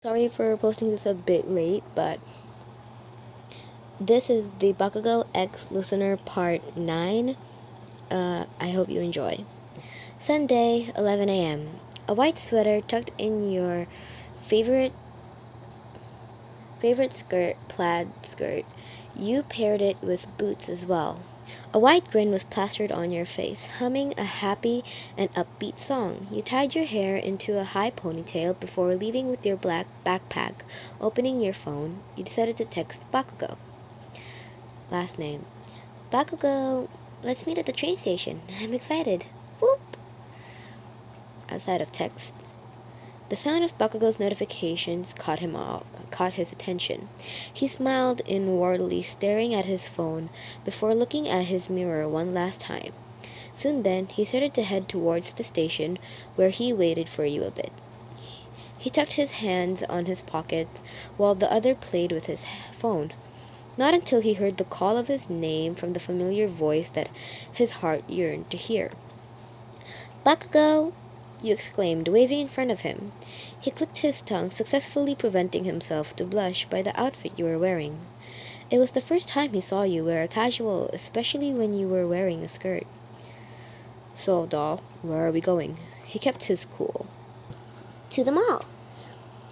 Sorry for posting this a bit late, but this is the Bakugou X Listener Part 9. I hope you enjoy. Sunday, 11 a.m. A white sweater tucked in your favorite skirt, plaid skirt. You paired it with boots as well. A wide grin was plastered on your face, humming a happy and upbeat song. You tied your hair into a high ponytail before leaving with your black backpack. Opening your phone, you decided to text Bakugou. Last name. Bakugou, let's meet at the train station. I'm excited. Whoop! Outside of text. The sound of Bakugou's notifications caught his attention. He smiled inwardly, staring at his phone before looking at his mirror one last time. Soon then, he started to head towards the station, where he waited for you a bit. He tucked his hands on his pockets while the other played with his phone. Not until he heard the call of his name from the familiar voice that his heart yearned to hear. Bakugou! You exclaimed, waving in front of him. He clicked his tongue, successfully preventing himself to blush by the outfit you were wearing. It was the first time he saw you wear a casual, especially when you were wearing a skirt. So, doll, where are we going? He kept his cool. To the mall.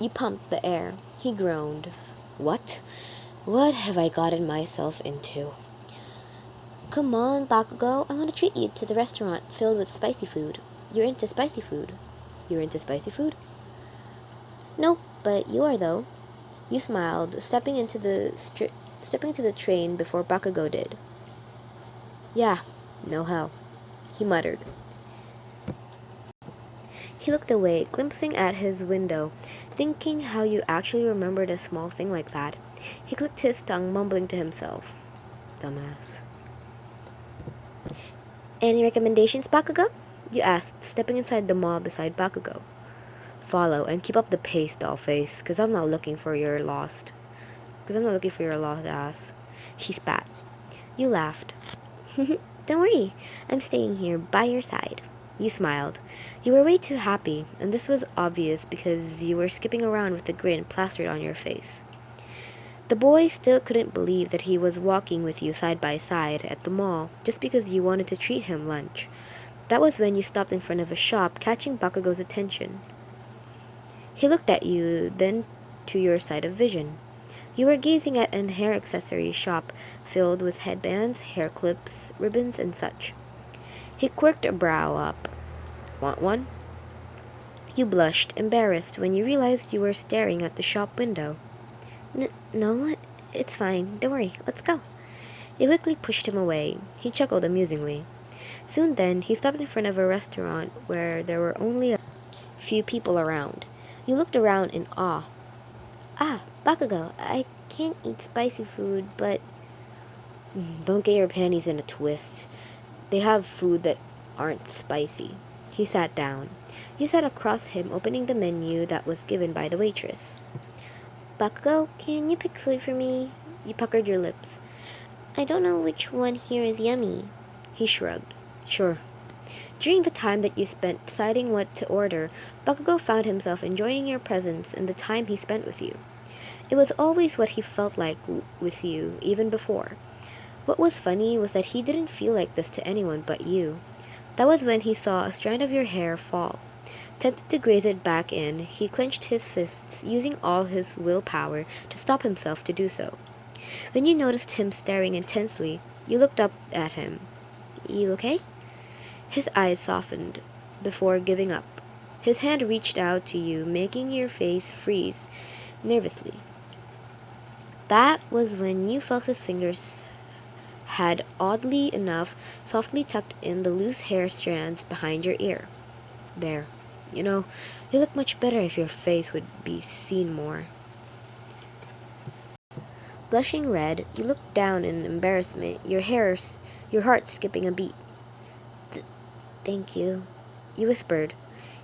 You pumped the air. He groaned. What? What have I gotten myself into? Come on, Bakugou, I want to treat you to the restaurant filled with spicy food. You're into spicy food. You're into spicy food? Nope, but you are though. You smiled, stepping into the train before Bakugou did. Yeah, no hell, he muttered. He looked away, glimpsing at his window, thinking how you actually remembered a small thing like that. He clicked his tongue, mumbling to himself. Dumbass. Any recommendations, Bakugou? You asked, stepping inside the mall beside Bakugou. Follow and keep up the pace, dollface, cause I'm not looking for your lost ass. He spat. You laughed. Don't worry, I'm staying here by your side. You smiled. You were way too happy, and this was obvious because you were skipping around with a grin plastered on your face. The boy still couldn't believe that he was walking with you side by side at the mall just because you wanted to treat him lunch. That was when you stopped in front of a shop, catching Bakugou's attention. He looked at you, then to your side of vision. You were gazing at an hair accessory shop filled with headbands, hair clips, ribbons, and such. He quirked a brow up. Want one? You blushed, embarrassed, when you realized you were staring at the shop window. No, it's fine. Don't worry. Let's go. You quickly pushed him away. He chuckled amusingly. Soon then, he stopped in front of a restaurant where there were only a few people around. You looked around in awe. Ah, Bakugou, I can't eat spicy food, but... Don't get your panties in a twist. They have food that aren't spicy. He sat down. You sat across him, opening the menu that was given by the waitress. Bakugou, can you pick food for me? You puckered your lips. I don't know which one here is yummy. He shrugged. Sure. During the time that you spent deciding what to order, Bakugou found himself enjoying your presence and the time he spent with you. It was always what he felt like with you, even before. What was funny was that he didn't feel like this to anyone but you. That was when he saw a strand of your hair fall. Tempted to graze it back in, he clenched his fists, using all his willpower to stop himself to do so. When you noticed him staring intensely, you looked up at him. You okay? His eyes softened before giving up. His hand reached out to you, making your face freeze nervously. That was when you felt his fingers had, oddly enough, softly tucked in the loose hair strands behind your ear. There. You look much better if your face would be seen more. Blushing red, you looked down in embarrassment, your heart skipping a beat. Thank you, you whispered.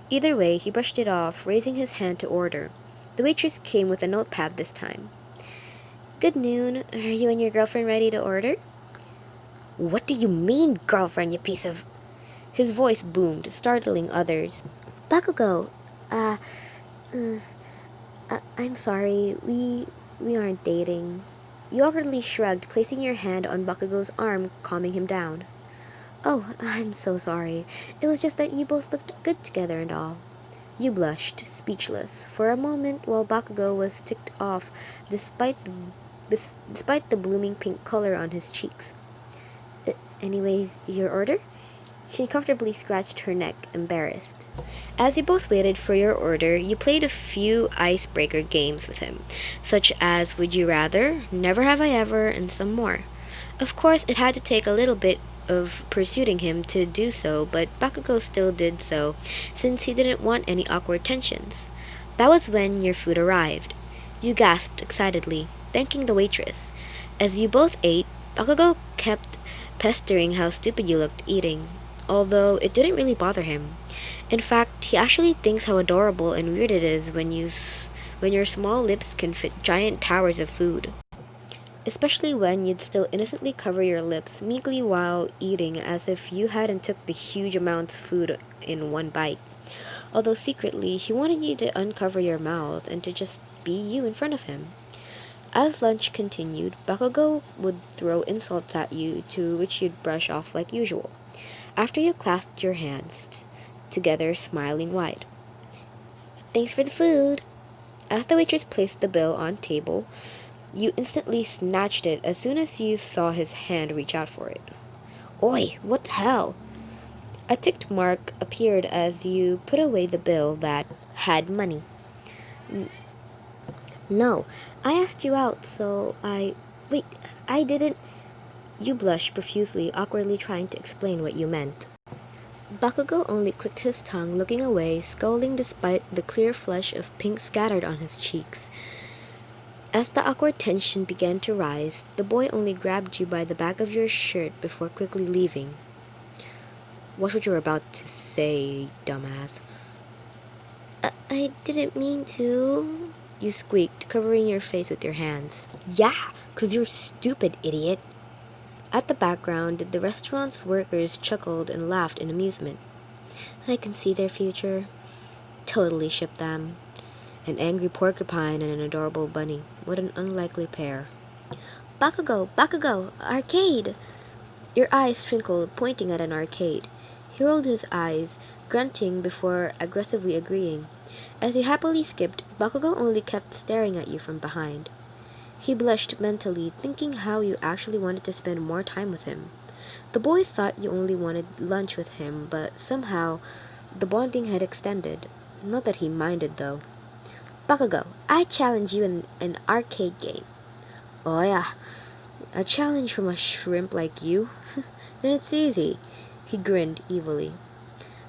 Either way, he brushed it off, raising his hand to order. The waitress came with a notepad this time. Good noon. Are you and your girlfriend ready to order? What do you mean, girlfriend, you piece of... His voice boomed, startling others. Bakugou, I'm sorry, we aren't dating. You awkwardly shrugged, placing your hand on Bakugou's arm, calming him down. Oh, I'm so sorry. It was just that you both looked good together and all. You blushed, speechless, for a moment while Bakugou was ticked off despite the blooming pink color on his cheeks. Anyways, your order? She comfortably scratched her neck, embarrassed. As you both waited for your order, you played a few icebreaker games with him, such as Would You Rather, Never Have I Ever, and some more. Of course, it had to take a little bit of pursuing him to do so, but Bakugou still did so, since he didn't want any awkward tensions. That was when your food arrived. You gasped excitedly, thanking the waitress. As you both ate, Bakugou kept pestering how stupid you looked eating, although it didn't really bother him. In fact, he actually thinks how adorable and weird it is when your small lips can fit giant towers of food. Especially when you'd still innocently cover your lips meekly while eating as if you hadn't took the huge amounts of food in one bite. Although secretly, he wanted you to uncover your mouth and to just be you in front of him. As lunch continued, Bakugou would throw insults at you, to which you'd brush off like usual. After you clasped your hands together, smiling wide. Thanks for the food. As the waitress placed the bill on table, you instantly snatched it as soon as you saw his hand reach out for it. Oi, what the hell? A ticked mark appeared as you put away the bill that had money. No, I asked you out, so Wait, I didn't. You blushed profusely, awkwardly trying to explain what you meant. Bakugou only clicked his tongue, looking away, scowling despite the clear flush of pink scattered on his cheeks. As the awkward tension began to rise, the boy only grabbed you by the back of your shirt before quickly leaving. Watch what you're about to say, dumbass. I didn't mean to, you squeaked, covering your face with your hands. Yeah, 'cause you're stupid, idiot. At the background, the restaurant's workers chuckled and laughed in amusement. I can see their future. Totally ship them. An angry porcupine and an adorable bunny. What an unlikely pair. Bakugou, arcade! Your eyes twinkled, pointing at an arcade. He rolled his eyes, grunting before aggressively agreeing. As you happily skipped, Bakugou only kept staring at you from behind. He blushed mentally, thinking how you actually wanted to spend more time with him. The boy thought you only wanted lunch with him, but somehow the bonding had extended. Not that he minded, though. Bakugou, I challenge you in an arcade game. Oh yeah, a challenge from a shrimp like you? Then it's easy. He grinned evilly.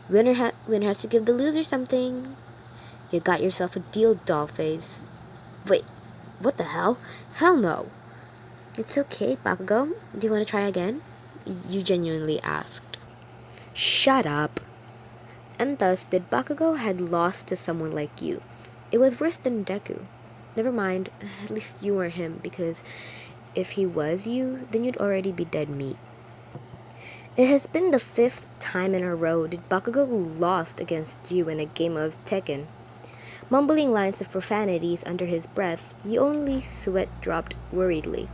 Winner has to give the loser something. You got yourself a deal, dollface. Wait, what the hell? Hell no. It's okay, Bakugou. Do you want to try again? You genuinely asked. Shut up. And thus did Bakugou had lost to someone like you. It was worse than Deku. Never mind, at least you were him, because if he was you, then you'd already be dead meat. It has been the 5th time in a row that Bakugou lost against you in a game of Tekken. Mumbling lines of profanities under his breath, you only sweat dropped worriedly.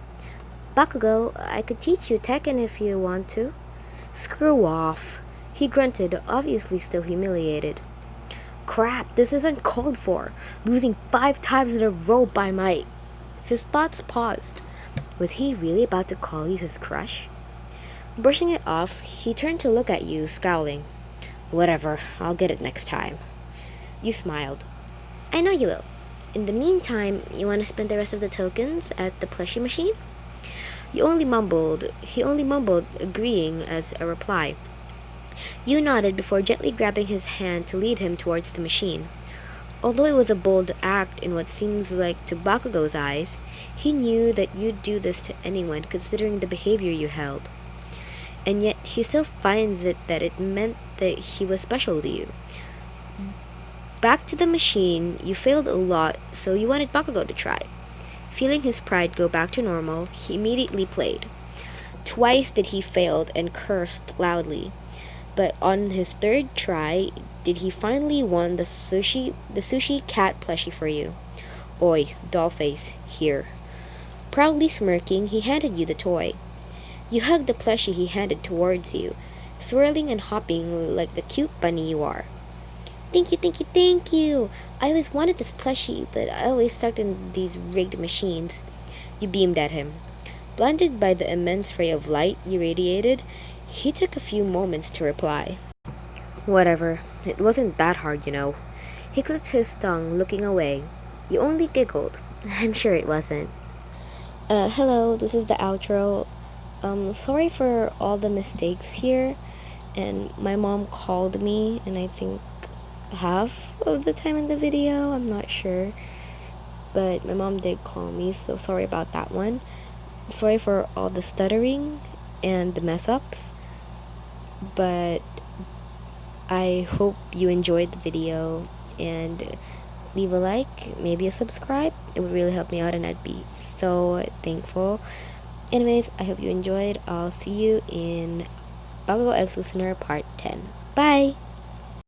Bakugou, I could teach you Tekken if you want to. Screw off. He grunted, obviously still humiliated. Crap, this isn't called for. Losing 5 times in a row by my... His thoughts paused. Was he really about to call you his crush? Brushing it off, he turned to look at you, scowling. Whatever, I'll get it next time. You smiled. I know you will. In the meantime, you want to spend the rest of the tokens at the plushie machine? He only mumbled, agreeing as a reply. You nodded before gently grabbing his hand to lead him towards the machine. Although it was a bold act in what seems like to Bakugou's eyes, he knew that you'd do this to anyone considering the behavior you held. And yet he still finds it that it meant that he was special to you. Back to the machine, you failed a lot, so you wanted Bakugou to try. Feeling his pride go back to normal, he immediately played. Twice did he fail and cursed loudly. But on his 3rd try, did he finally won the sushi cat plushie for you. Oi, dollface, here. Proudly smirking, he handed you the toy. You hugged the plushie he handed towards you, swirling and hopping like the cute bunny you are. Thank you, thank you, thank you! I always wanted this plushie, but I always stuck in these rigged machines. You beamed at him. Blinded by the immense ray of light you radiated, he took a few moments to reply. Whatever, it wasn't that hard, you know. He clicked his tongue, looking away. You only giggled. I'm sure it wasn't. Hello, this is the outro. Sorry for all the mistakes here. And my mom called me, and I think half of the time in the video, I'm not sure. But my mom did call me, so sorry about that one. Sorry for all the stuttering and the mess ups. But I hope you enjoyed the video, and leave a like, maybe a subscribe. It would really help me out, and I'd be so thankful. Anyways, I hope you enjoyed. I'll see you in Bakugou X Listener Part 10. Bye!